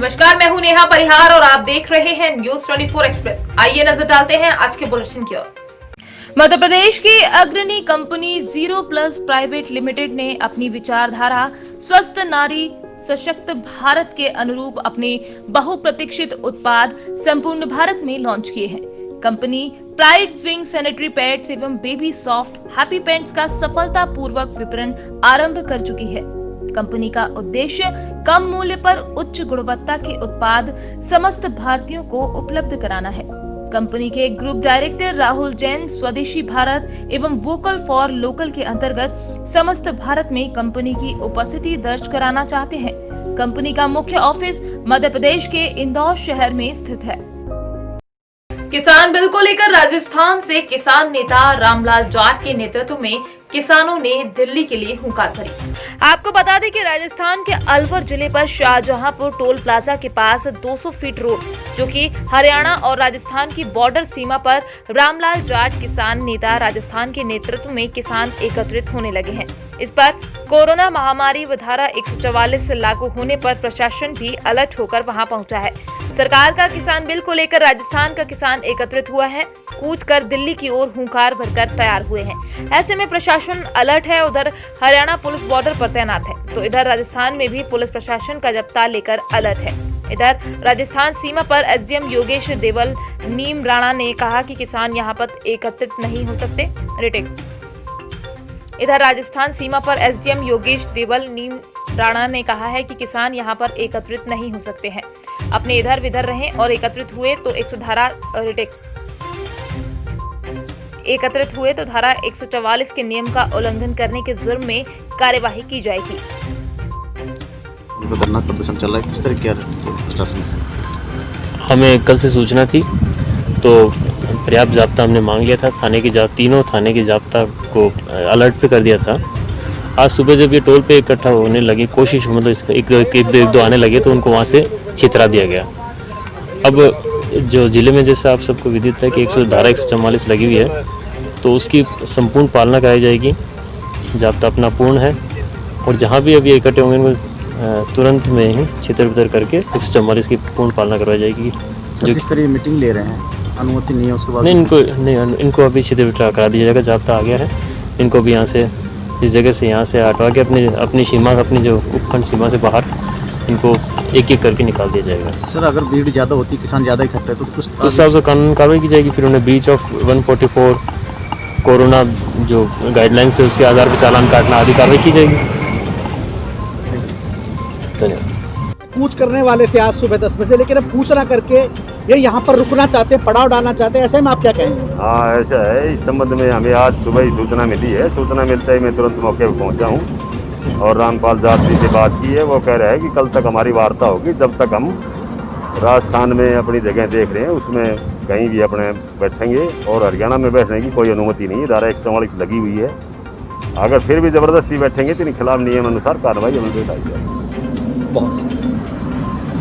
नमस्कार, मैं हूं नेहा परिहार और आप देख रहे हैं न्यूज 24 एक्सप्रेस। आइए नजर डालते हैं आज के बुलेटिन की ओर। मध्य प्रदेश की अग्रणी company zero plus private limited ने अपनी विचारधारा स्वस्थ नारी सशक्त भारत के अनुरूप अपने बहुप्रतीक्षित उत्पाद संपूर्ण भारत में लॉन्च किए हैं। Company pride wing sanitary pads एवं बेबी सॉफ्ट हैप्पी पैंट्स का सफलतापूर्वक विपणन आरंभ कर चुकी है। कंपनी का उद्देश्य कम मूल्य पर उच्च गुणवत्ता के उत्पाद समस्त भारतीयों को उपलब्ध कराना है। कंपनी के ग्रुप डायरेक्टर राहुल जैन स्वदेशी भारत एवं वोकल फॉर लोकल के अंतर्गत समस्त भारत में कंपनी की उपस्थिति दर्ज कराना चाहते हैं। कंपनी का मुख्य ऑफिस मध्य प्रदेश के इंदौर शहर में स्थित है। किसान बिल को लेकर राजस्थान से किसान नेता रामलाल जाट के नेतृत्व में किसानों ने दिल्ली के लिए हुंकार भरी। आपको बता दें कि राजस्थान के अलवर जिले पर शाहजहांपुर टोल प्लाजा के पास 200 फीट रोड जो कि हरियाणा और राजस्थान की बॉर्डर सीमा पर रामलाल जाट किसान नेता राजस्थान के नेतृत्व में किसान एकत्रित होने लगे हैं। इस पर कोरोना महामारी व धारा 144 लागू होने पर प्रशासन भी अलर्ट होकर वहां पहुंचा है। सरकार का किसान बिल को लेकर राजस्थान का किसान एकत्रित हुआ है, कूच कर दिल्ली की ओर हुंकार भरकर तैयार हुए हैं। ऐसे में प्रशासन अलर्ट है। उधर हरियाणा पुलिस बॉर्डर पर तैनात है तो इधर राजस्थान में भी पुलिस प्रशासन का जब्ता लेकर अलर्ट है। इधर राजस्थान सीमा पर एसडीएम योगेश देवल नीम राणा ने कहा कि किसान यहां पर एकत्रित नहीं हो सकते। इधर राजस्थान सीमा पर एसडीएम योगेश देवल नीम राणा ने कहा है कि किसान यहां पर एकत्रित नहीं हो सकते हैं, अपने इधर विधर रहें और एकत्रित हुए तो धारा 144 के नियम का उल्लंघन करने के जुर्म में कार्यवाही की जाएगी। धरना प्रदर्शन चल रहा है, किस तरह क्या प्रशासन? हमें कल से सूचना थी तो पर्याप्त जाब्ता हमने मांग लिया था। तीनों थाने के जाब्ता को अलर्ट पे कर दिया था। आज सुबह जब ये टोल पे इकट्ठा होने लगे, कोशिश मतलब एक दो आने लगे तो उनको वहाँ से छितरा दिया गया। अब जो जिले में जैसे आप सबको विदित है कि धारा 144 लगी हुई है तो उसकी संपूर्ण पालना कराई जाएगी। जाब्ता अपना पूर्ण है और जहाँ भी अभी इकट्ठे होंगे उनको तुरंत में ही छितर बितर करके 144 की पूर्ण पालना करवाई जाएगी। जो किस तरह मीटिंग ले रहे हैं, अनुमति नहीं है उसके बाद? नहीं, इनको अभी छितर बितर करा दिया जाएगा। जाब्ता आ गया है, इनको भी यहाँ से इस जगह से यहाँ से हटवा के अपनी सीमा अपनी जो उपखंड सीमा से बाहर इनको एक एक करके निकाल दिया जाएगा। सर, अगर भीड़ ज़्यादा होती, किसान ज़्यादा इकट्ठे तो उस हिसाब से कानून कार्रवाई की जाएगी। फिर उन्हें ब्रीच ऑफ 144 कोरोना जो गाइडलाइंस है उसके आधार पर चालान काटना आदि कार्रवाई की जाएगी। धन्यवाद। कूच करने वाले थे आज सुबह 10 बजे, लेकिन अब कूच ना करके ये यहाँ पर रुकना चाहते हैं, पड़ाव डालना चाहते हैं। ऐसे में आप क्या कहेंगे? हाँ, ऐसा है। इस संबंध में हमें आज सुबह ही सूचना मिली है। सूचना मिलते ही मैं तुरंत मौके पर पहुँचा हूँ और रामपाल जाट जी से बात की है। वो कह रहे हैं कि कल तक हमारी वार्ता होगी। जब तक हम राजस्थान में अपनी जगह देख रहे हैं उसमें कहीं भी अपने बैठेंगे और हरियाणा में बैठने की कोई अनुमति नहीं है। धारा 144 लगी हुई है। अगर फिर भी ज़बरदस्ती बैठेंगे तो इनके खिलाफ नियम अनुसार कार्रवाई अमल में लाई जाएगी।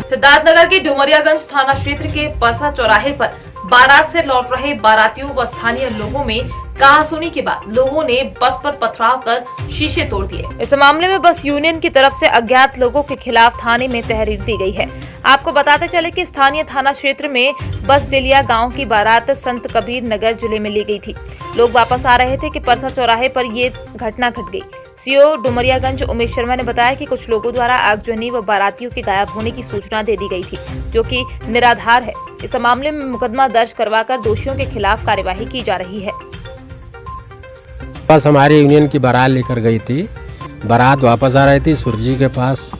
सिद्धार्थनगर के डुमरियागंज थाना क्षेत्र के परसा चौराहे पर बारात से लौट रहे बारातियों व स्थानीय लोगों में कहासुनी के बाद लोगों ने बस पर पथराव कर शीशे तोड़ दिए। इस मामले में बस यूनियन की तरफ से अज्ञात लोगों के खिलाफ थाने में तहरीर दी गई है। आपको बताते चले कि स्थानीय थाना क्षेत्र में बस डेलिया गांव की बारात संत कबीर नगर जिले में ली गई थी। लोग वापस आ रहे थे कि परसा चौराहे पर ये घटना घट गई। सीओ डुमरियागंज उमेश शर्मा ने बताया कि कुछ लोगों द्वारा आगजनी व बारातियों के गायब होने की सूचना दे दी गई थी, जो कि निराधार है। इस मामले में मुकदमा दर्ज करवाकर दोषियों के खिलाफ कार्यवाही की जा रही है। बस हमारी यूनियन की बारात लेकर गई थी। बारात वापस आ रही थी। सुरजी के पास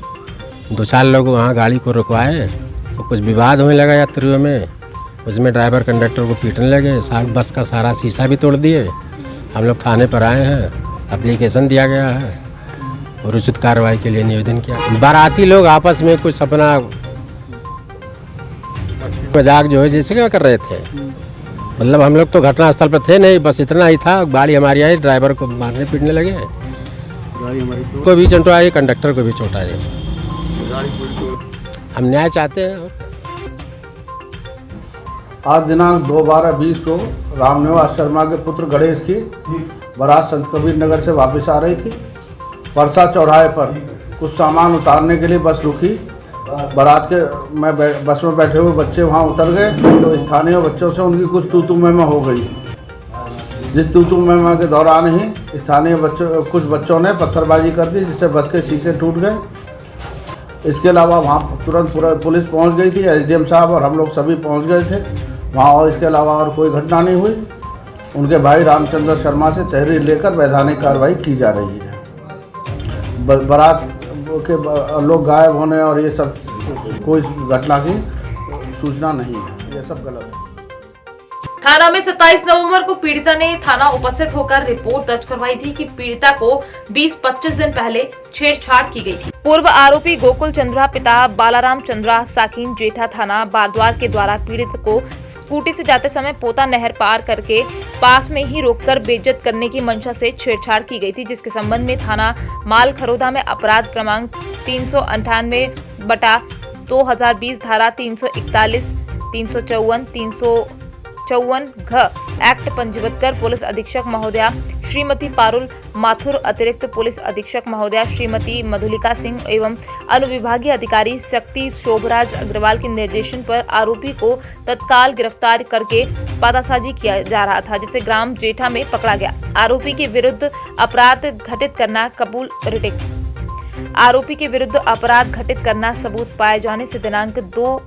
2-4 लोग वहाँ गाड़ी को रुकवाए तो कुछ विवाद होने लगा यात्रियों में। उसमें ड्राइवर कंडक्टर को पीटने लगे। बस का सारा शीशा भी तोड़ दिए। हम लोग थाने पर आए हैं, एप्लीकेशन दिया गया है और उचित कार्रवाई के लिए निवेदन किया। बाराती लोग आपस में कुछ अपना मजाक जो है जैसे क्या कर रहे थे, मतलब हम लोग तो घटनास्थल पर थे नहीं, बस इतना ही था। गाड़ी हमारी आई, ड्राइवर को मारने पीटने लगे। को भी चोट आई, कंडक्टर को भी चोट आई। हम न्याय चाहते हैं। आज दिनांक 2/12/20 को रामनिवास शर्मा के पुत्र गणेश की बारात संत कबीर नगर से वापस आ रही थी। परसा चौराहे पर कुछ सामान उतारने के लिए बस रुकी बारात के बस में बैठे हुए बच्चे वहाँ उतर गए तो स्थानीय बच्चों से उनकी कुछ तू में हो गई। जिस तू में के दौरान ही स्थानीय कुछ बच्चों ने पत्थरबाजी कर दी, जिससे बस के शीशे टूट गए। इसके अलावा वहाँ तुरंत पुलिस पहुँच गई थी, SDM साहब और हम लोग सभी पहुँच गए थे वहाँ, और इसके अलावा और कोई घटना नहीं हुई। उनके भाई रामचंद्र शर्मा से तहरीर लेकर वैधानिक कार्रवाई की जा रही है। बारात के लोग गायब होने और ये सब कोई घटना की सूचना नहीं है, ये सब गलत है। थाना में 27 नवंबर को पीड़िता ने थाना उपस्थित होकर रिपोर्ट दर्ज करवाई थी कि पीड़िता को 20-25 दिन पहले छेड़छाड़ की गई थी। पूर्व आरोपी गोकुल चंद्रा पिता बालाराम चंद्रा साकीन जेठा थाना बारद्वार के द्वारा पीड़ित को स्कूटी से जाते समय पोता नहर पार करके पास में ही रोककर बेइज्जत करने की मंशा से छेड़छाड़ की गई थी, जिसके संबंध में थाना माल खरोदा में अपराध क्रमांक 398/2020 धारा 341, 354, 354 घ एक्ट पंजीबद्ध कर पुलिस अधीक्षक महोदया श्रीमती पारुल माथुर, अतिरिक्त पुलिस अधीक्षक महोदया श्रीमती मधुलिका सिंह एवं अनुविभागीय अधिकारी शक्ति शोभराज अग्रवाल के निर्देशन पर आरोपी को तत्काल गिरफ्तार करके पातासाजी किया जा रहा था, जिसे ग्राम जेठा में पकड़ा गया। आरोपी के विरुद्ध अपराध घटित करना कबूल रिटिक आरोपी के विरुद्ध अपराध घटित करना सबूत पाए जाने से दिनांक 2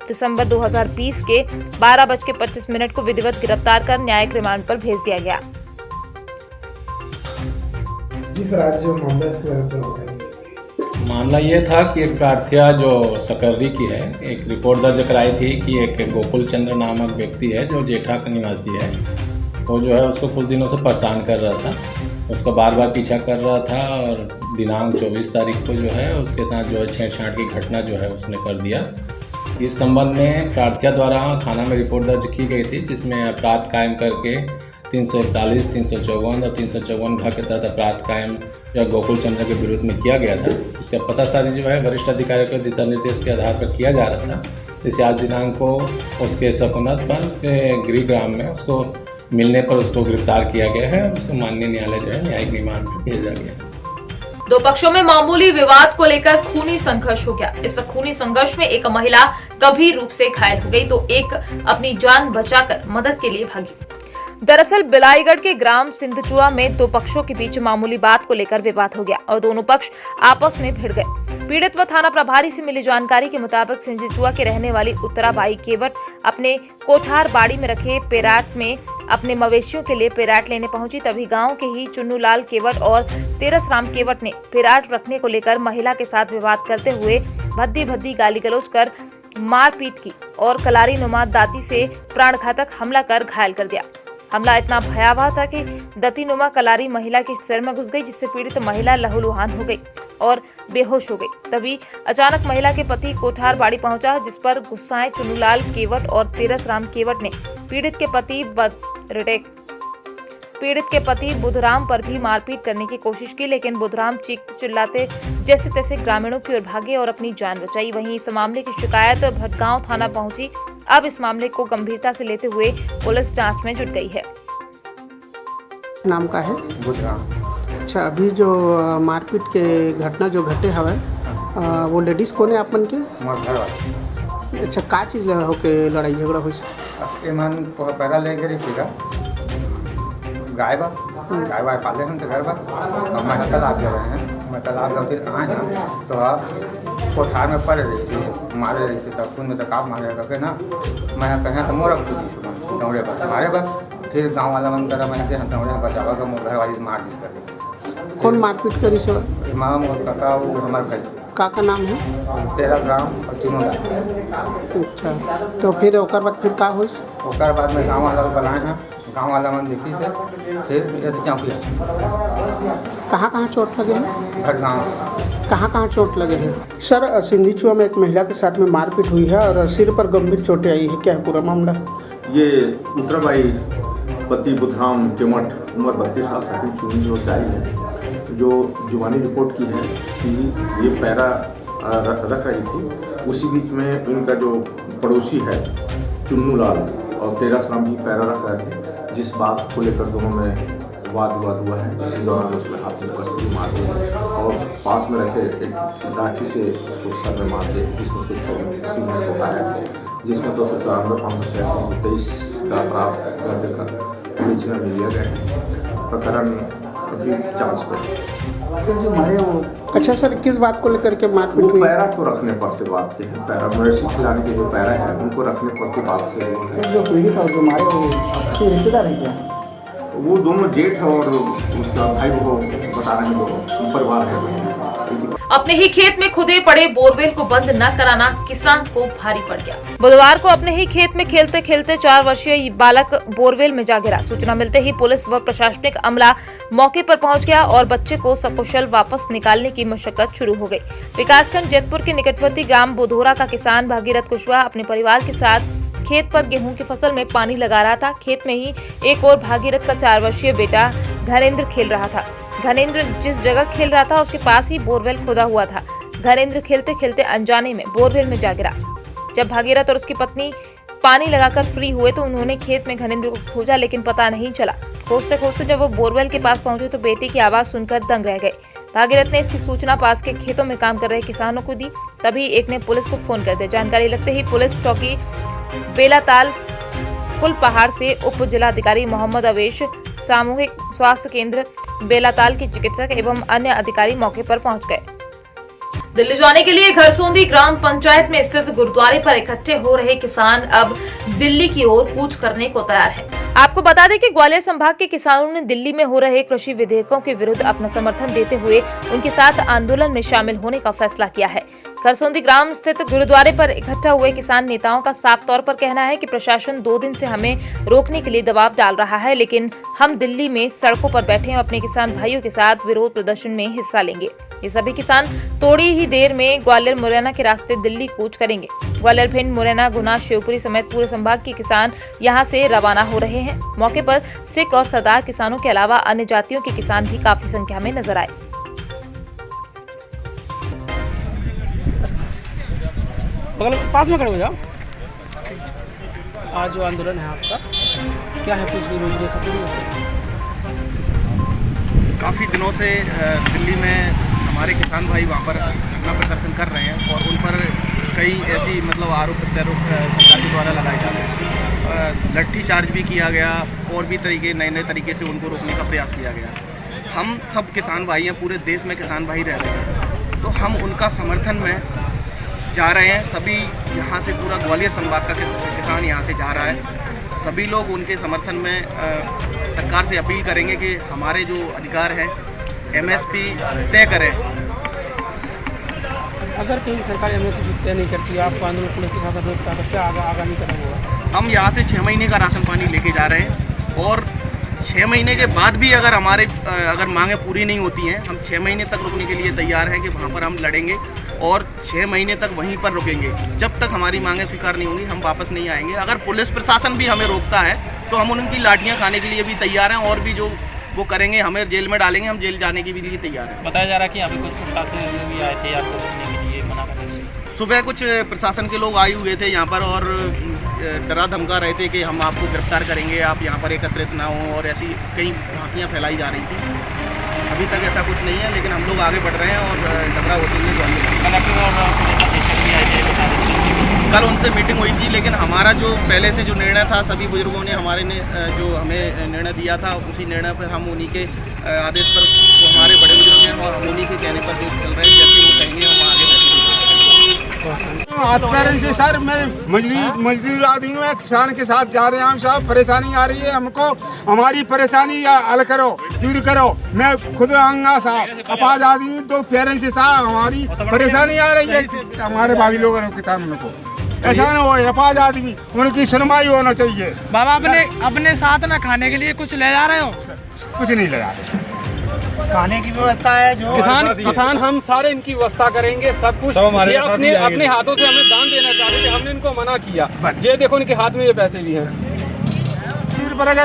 दिसंबर 2020 के 12:25 को विधिवत गिरफ्तार कर न्यायिक रिमांड पर भेज दिया गया। मामला ये था कि एक प्रार्थिया जो सकर्री की है, एक रिपोर्ट दर्ज कराई थी कि एक गोकुल चंद्र नामक व्यक्ति है जो जेठा का निवासी है, वो जो है उसको कुछ दिनों से परेशान कर रहा था, उसका बार बार पीछा कर रहा था और दिनांक 24 तारीख को जो है उसके साथ जो है छेड़छाड़ की घटना जो है उसने कर दिया। इस संबंध में प्रार्थिया द्वारा थाना में रिपोर्ट दर्ज की गई थी, जिसमें अपराध कायम करके 341, 354 और 354 घ के तहत अपराध कायम या गोकुल चंद्र के विरुद्ध में किया गया था, जिसका पतासाजी जो है वरिष्ठ अधिकारियों के दिशा निर्देश के आधार पर किया जा रहा था। जैसे आज दिनांक को उसके सकुनत पर उसके गृह ग्राम में उसको मिलने पर उसको गिरफ्तार किया गया है और उसको माननीय न्यायालय जो है न्यायिक रिमांड पर भेजा गया। दो पक्षों में मामूली विवाद को लेकर खूनी संघर्ष हो गया। इस खूनी संघर्ष में एक महिला गंभीर रूप से घायल हो गई तो एक अपनी जान बचाकर मदद के लिए भागी। दरअसल बिलाईगढ़ के ग्राम सिंधचुआ में दो पक्षों के बीच मामूली बात को लेकर विवाद हो गया और दोनों पक्ष आपस में भिड़ गए। पीड़ित व थाना प्रभारी से मिली जानकारी के मुताबिक सिंधचुआ के रहने वाली उत्तराबाई केवट अपने कोठार बाड़ी में रखे पेराट में अपने मवेशियों के लिए पेराट लेने पहुंची, तभी गांव के ही चुन्नूलाल केवट और तेरसराम केवट ने पेराट रखने को लेकर महिला के साथ विवाद करते हुए भद्दी भद्दी गाली गलौज कर मारपीट की और कलारी नुमा दाती से प्राणघातक हमला कर घायल कर दिया। हमला इतना भयावह था कि दतीनुमा कलारी महिला के सिर में घुस गई, जिससे पीड़ित महिला लहूलुहान हो गई और बेहोश हो गई। तभी अचानक महिला के पति कोठार बाड़ी पहुंचा, जिस पर गुस्साए चुन्नूलाल केवट और तेरसराम केवट ने पीड़ित के पति बुधराम पर भी मारपीट करने की कोशिश की, लेकिन बुधराम चीखते चिल्लाते जैसे तैसे ग्रामीणों की ओर भागे और अपनी जान बचाई। वहीं इस मामले की शिकायत भटगांव थाना पहुंची। अब इस मामले को गंभीरता से लेते हुए पुलिस जांच में जुट गई है। नाम का है बुधराम। अच्छा, अभी जो मारपीट के घटना जो घटे हवे वो लेडीज कौन है आपन के? घर वाले। अच्छा, का चीज होके लड़ाई झगड़ा हुई? एमन पैरा ले गई सीधा गाय वाय पाले हम तो घर और मैं तालाब जा रहे हैं, मैं तालाब जाते आए हैं तो आप कोठार में पड़ रही थी, मारे रही थी, तब खून में तक आप मारे करके ना मैं कहें तो मोरक दूधी से दौड़े बस मारे बस, फिर गाँव वाला मन करा मैं कहें दौड़े बचावा का मोर घर वाली मार दिस कर। कौन मारपीट करी सर? इमाम और काका वो हमारे भाई का नाम है? तेरसराम और चुन्नूलाल। अच्छा, तो फिर ओकर बाद फिर का हुई? ओकर बाद में गाँव वाला बुलाए हैं, गाँव वाला मन देखी से फिर चौकिया। कहाँ चोट लगे हैं? भटगांव। कहाँ चोट लगे हैं? सर, सिंधचुआ में एक महिला के साथ में मारपीट हुई है और सिर पर गंभीर चोटें आई है, क्या है पूरा मामला? ये उत्तराबाई पति बुधराम केवट उम्र 32 साल साकिन चुन्नी से आई है, जो जुबानी रिपोर्ट की है कि ये पैरा रख रही थी। उसी बीच में इनका जो पड़ोसी है चुन्नूलाल और तेरसराम भी पैरा रख रहे थे, जिस बात को लेकर दोनों में वाद विवाद हुआ है, इसी दौरान उसमें हाथ में कसरी मार दी और पास में रखे एक लाठी से उसको सर में मार दिए, जिसमें उसको सीने को घाया, जिसमें 294/523 का अपराध दर्ज कर विवेचना में लिया गया है। प्रकरण अभी जांच पर। जो मारे वो अच्छा सर, किस बात को लेकर के मारपीट हुई? पैरा को रखने पर से बात की है। पैरा मेडिसिन खिलाने के जो पैरा है उनको रखने पर की बात से सर जो पीड़ित और जो मारे वो आपसे रिश्तेदार है क्या? वो दोनों जेठ और उसका भाई को बता रहे हैं, दोनों परिवार है। अपने ही खेत में खुदे पड़े बोरवेल को बंद न कराना किसान को भारी पड़ गया। बुधवार को अपने ही खेत में खेलते खेलते 4 वर्षीय बालक बोरवेल में जा गिरा। सूचना मिलते ही पुलिस व प्रशासनिक अमला मौके पर पहुंच गया और बच्चे को सकुशल वापस निकालने की मशक्कत शुरू हो गई। विकासखंड जैतपुर के निकटवर्ती ग्राम बोधोरा का किसान भागीरथ कुशवाहा अपने परिवार के साथ खेत पर गेहूं की फसल में पानी लगा रहा था। खेत में ही एक और भागीरथ का 4 वर्षीय बेटा धनेंद्र खेल रहा था। धनेंद्र जिस जगह खेल रहा था उसके पास ही बोरवेल खोदा हुआ था। धनेंद्र खेलते खेलते अनजाने में बोरवेल में जा गिरा। जब भागीरथ और उसकी पत्नी पानी लगाकर फ्री हुए तो उन्होंने खेत में धनेंद्र को खोजा, लेकिन पता नहीं चला। खोजते खोजते जब वो बोरवेल के पास पहुंचे तो बेटे की आवाज सुनकर दंग रह गए। भागीरथ ने इसकी सूचना पास के खेतों में काम कर रहे किसानों को दी। तभी एक ने पुलिस को फोन कर दिया। जानकारी लगते ही पुलिस चौकी बेलाताल कुल पहाड़ से उप जिलाधिकारी मोहम्मद अवेश, सामूहिक स्वास्थ्य केंद्र बेलाताल के चिकित्सक एवं अन्य अधिकारी मौके पर पहुंच गए। दिल्ली जाने के लिए घरसोंदी ग्राम पंचायत में स्थित गुरुद्वारे पर इकट्ठे हो रहे किसान अब दिल्ली की ओर कूच करने को तैयार हैं। आपको बता दें कि ग्वालियर संभाग के किसानों ने दिल्ली में हो रहे कृषि विधेयकों के विरुद्ध अपना समर्थन देते हुए उनके साथ आंदोलन में शामिल होने का फैसला किया है। घरसोंदी ग्राम स्थित गुरुद्वारे पर इकट्ठा हुए किसान नेताओं का साफ तौर पर कहना है कि प्रशासन 2 दिन से हमें रोकने के लिए दबाव डाल रहा है, लेकिन हम दिल्ली में सड़कों पर बैठे हैं, अपने किसान भाइयों के साथ विरोध प्रदर्शन में हिस्सा लेंगे। ये सभी किसान थोड़ी ही देर में ग्वालियर मुरैना के रास्ते दिल्ली कूच करेंगे। ग्वालियर, भिंड, मुरैना, गुना, शिवपुरी समेत पूरे संभाग के किसान यहां से रवाना हो रहे हैं। मौके पर सिख और सरदार किसानों के अलावा अन्य जातियों के किसान भी काफी संख्या में नजर आए। पास में खड़े हो जाओ। आज जो आंदोलन है आपका क्या है? कुछ काफ़ी दिनों से दिल्ली में हमारे किसान भाई वहाँ पर धरना प्रदर्शन कर रहे हैं और उन पर कई ऐसी आरोप प्रत्यारोप सरकार के द्वारा लगाए जा रहे हैं। लट्ठी चार्ज भी किया गया और भी नए नए तरीके से उनको रोकने का प्रयास किया गया। हम सब किसान भाई हैं, पूरे देश में किसान भाई रह रहे हैं, तो हम उनका समर्थन में जा रहे हैं। सभी यहाँ से पूरा ग्वालियर संभाग का किसान यहाँ से जा रहा है। सभी लोग उनके समर्थन में सरकार से अपील करेंगे कि हमारे जो अधिकार हैं MSP तय करें। अगर कहीं सरकार MSP तय नहीं करती, आपको आंदोलन पुलिस के साथ रोकता है, क्या आगामी कदम होगा? हम यहाँ से 6 महीने का राशन पानी लेके जा रहे हैं और 6 महीने के बाद भी अगर मांगें पूरी नहीं होती हैं, हम 6 महीने तक रुकने के लिए तैयार हैं कि वहाँ पर हम लड़ेंगे और 6 महीने तक वहीं पर रुकेंगे। जब तक हमारी मांगें स्वीकार नहीं होंगी हम वापस नहीं आएंगे। अगर पुलिस प्रशासन भी हमें रोकता है तो हम उनकी लाठियां खाने के लिए भी तैयार हैं और भी जो वो करेंगे, हमें जेल में डालेंगे, हम जेल जाने के भी लिए तैयार हैं। बताया जा रहा है कि अभी कुछ प्रशासन भी आए थे आपको रोकने के लिए, मना करने के लिए। सुबह कुछ प्रशासन के लोग आए हुए थे यहाँ पर और डरा धमका रहे थे कि हम आपको गिरफ्तार करेंगे, आप यहाँ पर एकत्रित ना हो, और ऐसी कई झांकियाँ फैलाई जा रही थी। अभी तक ऐसा कुछ नहीं है, लेकिन हम लोग आगे बढ़ रहे हैं और झगड़ा होते कल उनसे मीटिंग हुई थी, लेकिन हमारा जो पहले से जो निर्णय था, सभी बुजुर्गों ने जो हमें निर्णय दिया था, उसी निर्णय पर हम उन्हीं के आदेश पर, वो हमारे बड़े बुजुर्ग हैं और हम उन्हीं के कहने पर जो चल रहे हैं, जैसे वो कहेंगे हम आगे बढ़ेंगे। सर मैं मजदूर आदमी हूँ, किसान के साथ जा रहे हैं हम सब। परेशानी आ रही है हमको, हमारी परेशानी हल करो, दूर करो। मैं खुद अंगा साहब अपाज आदमी, 2 पेरेंट्स से साहब हमारी परेशानी आ रही है हमारे भाई लोगों को, किसानों को। ऐसा न हो, अपाज आदमी उनकी सुनवाई होना चाहिए। बाबा अपने साथ में खाने के लिए कुछ ले जा रहे हो? कुछ नहीं ले जा रहे, खाने की व्यवस्था है जो किसान हम सारे इनकी व्यवस्था करेंगे, सब कुछ। ये अपने हाथों से हमें दान देना चाहते थे, हमने इनको मना किया। ये देखो इनके हाथ में ये पैसे भी हैं।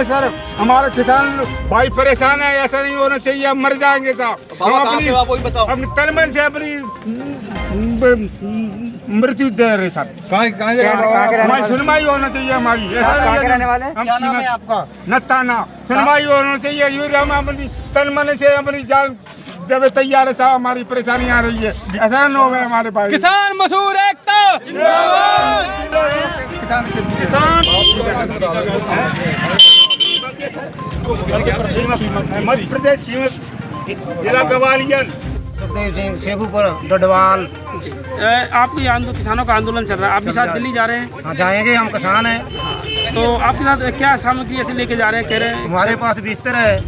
सर हमारे किसान भाई परेशान है, ऐसा नहीं होना चाहिए, हम मर जाएंगे साहब। हम अपनी तन मन से अपनी मृत्यु दे रहे सर। हमारी सुनवाई होना चाहिए हमारी। रहने वाले क्या नाम है आपका? नत्ताना। सुनवाई होना चाहिए। हम अपनी तन मन से अपनी जान देवे तैयार है साहब। हमारी परेशानी आ रही है, ऐसा न हो हमारे पास। किसान मजदूर एकता मध्य प्रदेश जिला ग्वालियर। सुखदेव सिंह शेखुपुर डडवाल। आपकी किसानों का आंदोलन चल रहा है, आप भी साथ दिल्ली जा रहे हैं? हाँ जाएंगे, हम किसान हैं। तो आपके साथ क्या सामग्री ऐसे लेके जा रहे हैं? कह रहे हैं हमारे पास बिस्तर है,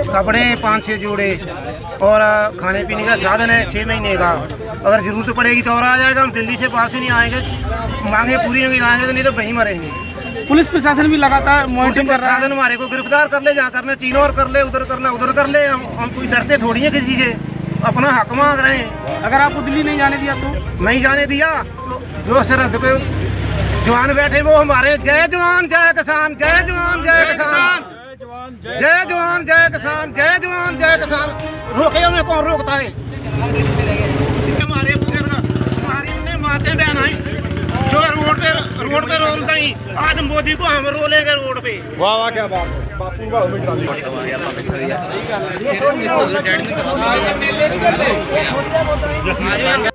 कपड़े 5-6 जोड़े और खाने पीने का साधन है 6 महीने का। अगर जरूरत पड़ेगी तो और आ जाएगा। हम दिल्ली से वापसी नहीं आएंगे, मांगे पूरी नहीं आएंगे तो नहीं तो वहीं मरेंगे। पुलिस प्रशासन भी लगातार मॉनिटरिंग कर रहा है। हमारे को गिरफ्तार कर ले, जहाँ करने 3 और कर ले, उधर करना उधर कर ले। हम कोई डरते थोड़ी है किसी से, अपना हक मांग रहे हैं। अगर आपको दिल्ली नहीं जाने दिया तो? नहीं जाने दिया तो जो सरहद पे जवान बैठे वो हमारे जय जवान जय किसान, जय जवान जय किसान, जय जवान जय किसान, जय जवान जय किसान। रोके हमें कौन रोकता है? हमारे हमारी माते बहन आई जो रोड पे रोल गई, आज मोदी को हम रोलेंगे रोड पे। वाह वाह क्या बात है।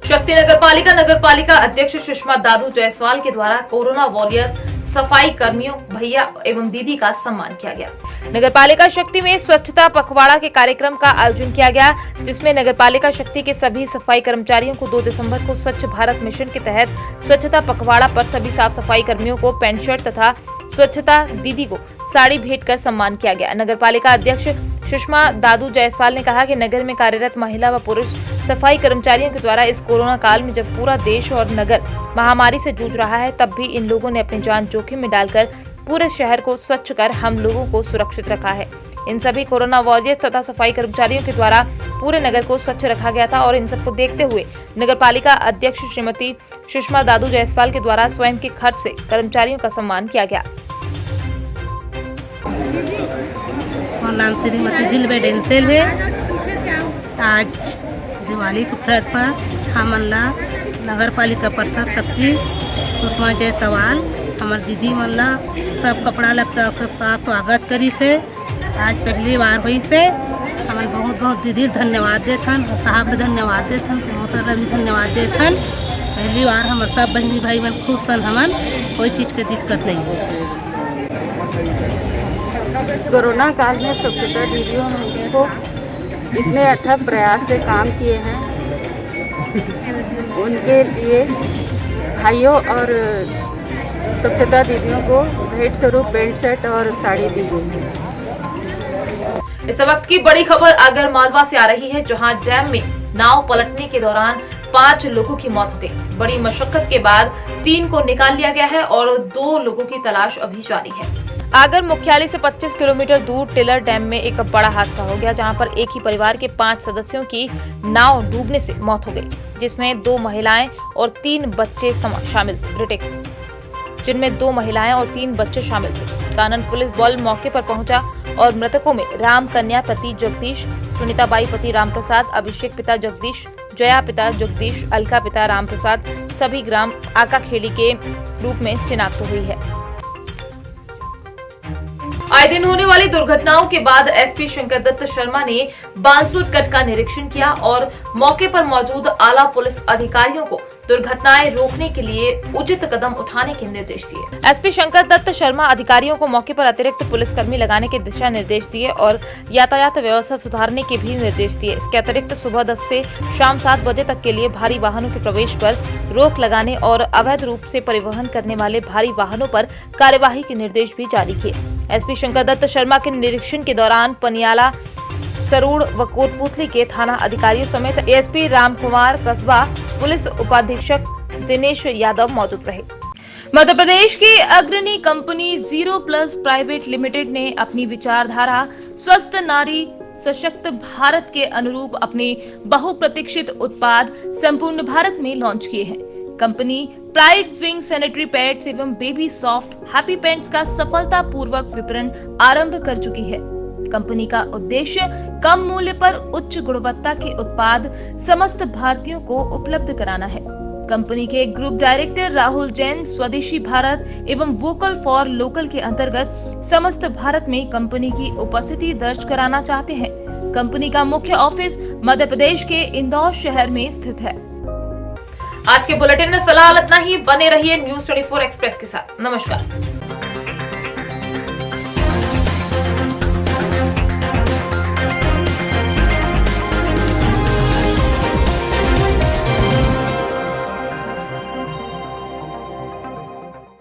शक्ति नगर पालिका अध्यक्ष सुषमा दादू जायसवाल के द्वारा कोरोना वॉरियर्स सफाई कर्मियों भैया एवं दीदी का सम्मान किया गया। नगर पालिका शक्ति में स्वच्छता पखवाड़ा के कार्यक्रम का आयोजन किया गया, जिसमें नगर पालिका शक्ति के सभी सफाई कर्मचारियों को 2 दिसंबर को स्वच्छ भारत मिशन के तहत स्वच्छता पखवाड़ा पर सभी साफ सफाई कर्मियों को पैंट शर्ट तथा स्वच्छता दीदी को साड़ी भेंट कर सम्मान किया गया। नगर पालिका अध्यक्ष सुषमा दादू जायसवाल ने कहा कि नगर में कार्यरत महिला व पुरुष सफाई कर्मचारियों के द्वारा इस कोरोना काल में जब पूरा देश और नगर महामारी से जूझ रहा है, तब भी इन लोगों ने अपनी जान जोखिम में डालकर पूरे शहर को स्वच्छ कर हम लोगों को सुरक्षित रखा है। इन सभी कोरोना वॉरियर्स तथा सफाई कर्मचारियों के द्वारा पूरे नगर को स्वच्छ रखा गया था और इन सबको देखते हुए नगर पालिका अध्यक्ष श्रीमती सुषमा दादू जायसवाल के द्वारा स्वयं के खर्च से कर्मचारियों का सम्मान किया गया। नाम श्रीमती दिलबे डेंसिल है। आज दिवाली के अवसर पर हमला नगर पालिका परिषद शक्ति सुषमा जायसवाल हमार दीदी मनला सब कपड़ा लगता के साथ स्वागत करी से। आज पहली बार हुई से हमन बहुत बहुत दीदी धन्यवाद देथन, साहब भी धन्यवाद देथन, सर भी धन्यवाद देथन। पहली बार हमारे सब बहनी भाई मन खुश सन, हमन कोई चीज़ की दिक्कत नहीं है। कोरोना काल में स्वच्छता दीदियों को इतने अथक प्रयास से काम किए हैं, उनके लिए भाइयों और स्वच्छता दीदियों को भेंट स्वरूप पैंट शर्ट और साड़ी दी गई है। इस वक्त की बड़ी खबर आगर मालवा से आ रही है, जहां डैम में नाव पलटने के दौरान 5 लोगों की मौत हो गई। बड़ी मशक्कत के बाद 3 को निकाल लिया गया है और 2 लोगों की तलाश अभी जारी है। आगर मुख्यालय से 25 किलोमीटर दूर टिलर डैम में एक बड़ा हादसा हो गया, जहां पर एक ही परिवार के 5 सदस्यों की नाव डूबने से मौत हो गई, जिसमें 2 महिलाएं और 3 बच्चे शामिल थे, जिनमें 2 महिलाएं और 3 बच्चे शामिल थे। कानन पुलिस बल मौके पर पहुंचा और मृतकों में राम कन्या पति जगदीश, सुनीताबाई पति रामप्रसाद, अभिषेक पिता जगदीश, जया पिता जगदीश, अलका पिता रामप्रसाद सभी ग्राम आकाखेड़ी के रूप में शिनाख्त हुई है। आए दिन होने वाली दुर्घटनाओं के बाद एसपी शंकर दत्त शर्मा ने बांसुर कट का निरीक्षण किया और मौके पर मौजूद आला पुलिस अधिकारियों को दुर्घटनाएं रोकने के लिए उचित कदम उठाने के निर्देश दिए। एसपी शंकर दत्त शर्मा अधिकारियों को मौके पर अतिरिक्त पुलिसकर्मी लगाने के दिशा निर्देश दिए और यातायात व्यवस्था सुधारने के भी निर्देश दिए। इसके अतिरिक्त सुबह 10 से शाम 7 बजे तक के लिए भारी वाहनों के प्रवेश पर रोक लगाने और अवैध रूप से परिवहन करने वाले भारी वाहनों पर कार्यवाही के निर्देश भी जारी किए। एसपी शंकर दत्त शर्मा के निरीक्षण के दौरान पनियाला, सरूड़ व कोटपुतली के थाना अधिकारियों समेत एएसपी रामकुमार कस्बा, पुलिस उपाधीक्षक दिनेश यादव मौजूद रहे। मध्य प्रदेश की अग्रणी कंपनी 0+ प्राइवेट लिमिटेड ने अपनी विचारधारा स्वस्थ नारी सशक्त भारत के अनुरूप अपने बहुप्रतीक्षित उत्पाद संपूर्ण भारत में लॉन्च किए हैं। Company pride wing sanitary pads एवं बेबी सॉफ्ट हैप्पी पैंट्स का सफलतापूर्वक विपणन आरंभ कर चुकी है। कंपनी का उद्देश्य कम मूल्य पर उच्च गुणवत्ता के उत्पाद समस्त भारतीयों को उपलब्ध कराना है। कंपनी के ग्रुप डायरेक्टर राहुल जैन स्वदेशी भारत एवं वोकल फॉर लोकल के अंतर्गत समस्त भारत में कंपनी की उपस्थिति दर्ज कराना चाहते हैं। कंपनी का मुख्य ऑफिस मध्य प्रदेश के इंदौर शहर में स्थित है। आज के बुलेटिन में फिलहाल इतना ही। बने रहिए न्यूज़ 24 एक्सप्रेस के साथ। नमस्कार।